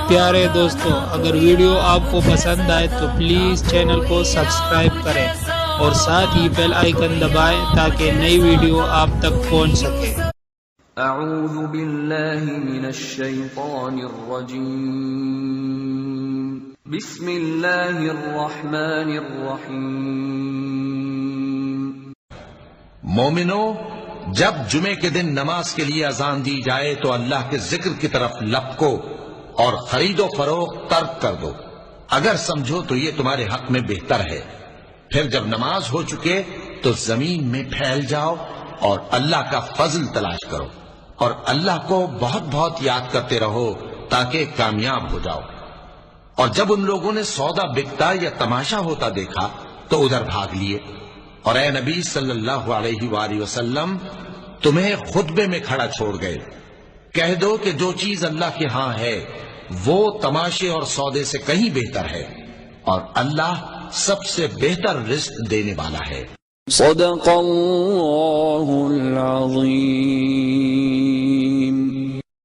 پیارے دوستو، اگر ویڈیو آپ کو پسند آئے تو پلیز چینل کو سبسکرائب کریں اور ساتھ ہی بیل آئیکن دبائیں تاکہ نئی ویڈیو آپ تک پہنچ سکے۔ اعوذ باللہ من الشیطان الرجیم، بسم اللہ الرحمن الرحیم۔ مومنو، جب جمعے کے دن نماز کے لیے اذان دی جائے تو اللہ کے ذکر کی طرف لپکو اور خرید و فروخت ترک کر دو، اگر سمجھو تو یہ تمہارے حق میں بہتر ہے۔ پھر جب نماز ہو چکے تو زمین میں پھیل جاؤ اور اللہ کا فضل تلاش کرو، اور اللہ کو بہت بہت یاد کرتے رہو تاکہ کامیاب ہو جاؤ۔ اور جب ان لوگوں نے سودا بکتا یا تماشا ہوتا دیکھا تو ادھر بھاگ لیے، اور اے نبی صلی اللہ علیہ وآلہ وسلم تمہیں خطبے میں کھڑا چھوڑ گئے۔ کہہ دو کہ جو چیز اللہ کے ہاں ہے وہ تماشے اور سودے سے کہیں بہتر ہے، اور اللہ سب سے بہتر رزق دینے والا ہے۔ صدق اللہ